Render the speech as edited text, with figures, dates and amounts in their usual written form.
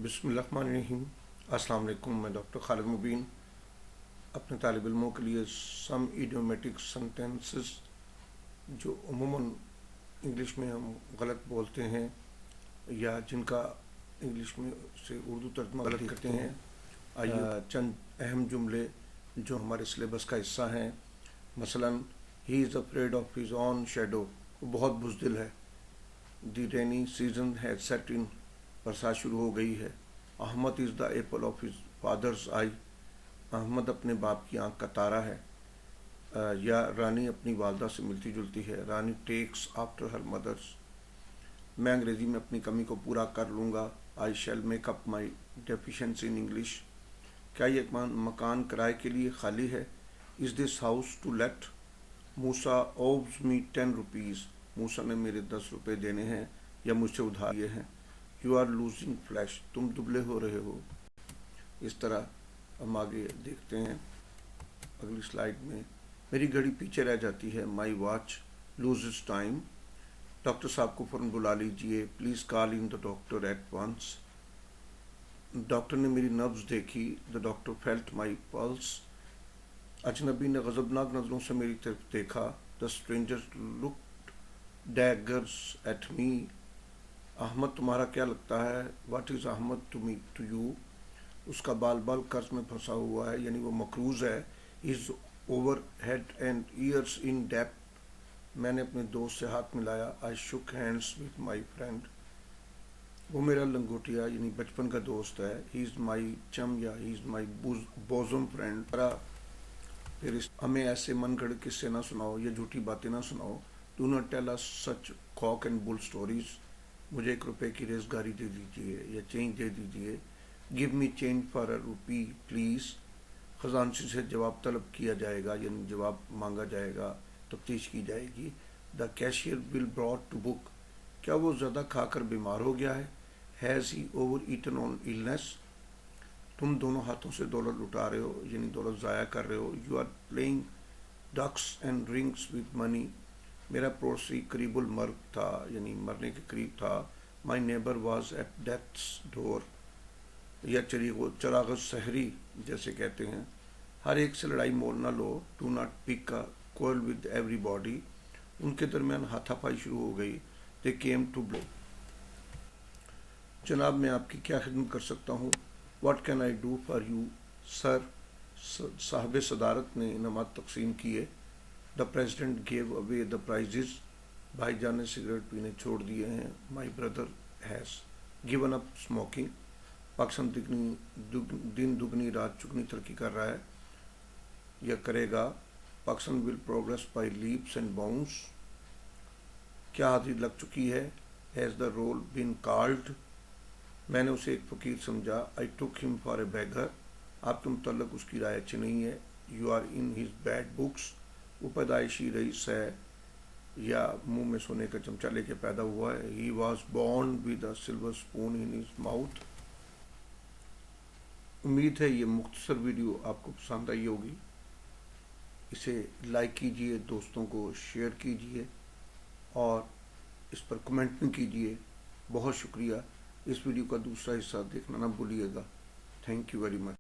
بسم اللہ الرحمن الرحیم۔ السلام علیکم، میں ڈاکٹر خالد مبین اپنے طالب علموں کے لیے سم ایڈیومیٹک سنٹینسز جو عموماً انگلش میں ہم غلط بولتے ہیں یا جن کا انگلش میں سے اردو ترجمہ غلط کرتے ہیں، آئیے چند اہم جملے جو ہمارے سلیبس کا حصہ ہیں۔ مثلاً he is afraid of his own shadow, وہ بہت بزدل ہے۔ The rainy season has set in, برسات شروع ہو گئی ہے۔ Ahmad is the apple of his father's eye, Ahmad اپنے باپ کی آنکھ کا تارا ہے۔ یا رانی اپنی والدہ سے ملتی جلتی ہے، رانی ٹیکس آفٹر ہر مدرس۔ میں انگریزی میں اپنی کمی کو پورا کر لوں گا، I shall make up my deficiency in English. کیا یہ مکان کرائے کے لیے خالی ہے؟ Is this house to let? Musa owes me 10 rupees, Musa نے میرے 10 روپے دینے ہیں یا مجھ سے ادھار لیے ہیں۔ یو آر لوزنگ فلیش، تم دبلے ہو رہے ہو۔ اس طرح ہم آگے دیکھتے ہیں اگلی سلائیڈ میں۔ میری گھڑی پیچھے رہ جاتی ہے، my watch loses time. Doctor صاحب کو فوراً بلا لیجئے، please call in the doctor at once. Doctor نے میری نبض دیکھی، the doctor felt my pulse. اجنبی نے غضبناک نظروں سے میری طرف دیکھا، the stranger looked daggers at me. Ahmad تمہارا کیا لگتا ہے؟ What is Ahmad to me to you? اس کا بال بال قرض میں پھنسا ہوا ہے، یعنی وہ مقروض ہے۔ Is over head and ears in deep. میں نے اپنے دوست سے ہاتھ ملایا، آئی شک ہینڈس ود مائی فرینڈ۔ وہ میرا لنگوٹیا یعنی بچپن کا دوست ہے، ہی از مائی چم یا ہی از مائی بوزم فرینڈ۔ پھر ہمیں ایسے من گھڑ قصے نہ سناؤ یا جھوٹی باتیں نہ سناؤ، ڈو ناٹ ٹیل اس سچ کاک اینڈ بل اسٹوریز۔ مجھے 1 روپے کی ریز گاری دے دیجیے یا چینج دے دیجیے، give me change for a rupee please. خزانچی سے جواب طلب کیا جائے گا، یعنی جواب مانگا جائے گا، تفتیش کی جائے گی۔ The cashier bill brought to book, کیا وہ زیادہ کھا کر بیمار ہو گیا ہے؟ Has he over eaten on illness? تم دونوں ہاتھوں سے دولت لٹا رہے ہو، یعنی دولت ضائع کر رہے ہو۔ You are playing ducks and rings with money. میرا پڑوسی قریب المرگ تھا، یعنی مرنے کے قریب تھا۔ مائی نیبر واز ایٹ ڈیتھس ڈور، یا چراغ سحری جیسے کہتے ہیں۔ ہر ایک سے لڑائی مول نہ لو، do not pick a quarrel with ایوری باڈی۔ ان کے درمیان ہاتھا پائی شروع ہو گئی، دے کیم ٹو بلو۔ جناب میں آپ کی کیا خدمت کر سکتا ہوں؟ What can I do for you sir? صاحب صدارت نے انعامات تقسیم کیے۔ The president give away the prizes, بھائی جان نے سگریٹ پینے چھوڑ دیے ہیں۔ My brother has given up smoking. Pakistan دن دگنی رات چگنی ترقی کر رہا ہے یا کرے گا۔ Pakistan will progress by leaps and bounds. کیا حاضری لگ چکی ہے؟ Has the roll been called? میں نے اسے ایک فقیر سمجھا، آئی ٹک ہم فار اے بیگر۔ آپ کے متعلق اس کی رائے اچھی نہیں ہے، you are in his bad books. وہ پیدائشی رئیس ہے یا منہ میں سونے کا چمچہ لے کے پیدا ہوا ہے، he was born with a silver spoon in his mouth. امید ہے یہ مختصر ویڈیو آپ کو پسند آئی ہوگی۔ اسے لائک کیجئے، دوستوں کو شیئر کیجئے اور اس پر کمنٹ بھی کیجئے۔ بہت شکریہ۔ اس ویڈیو کا دوسرا حصہ دیکھنا نہ بھولیے گا۔ Thank you very much.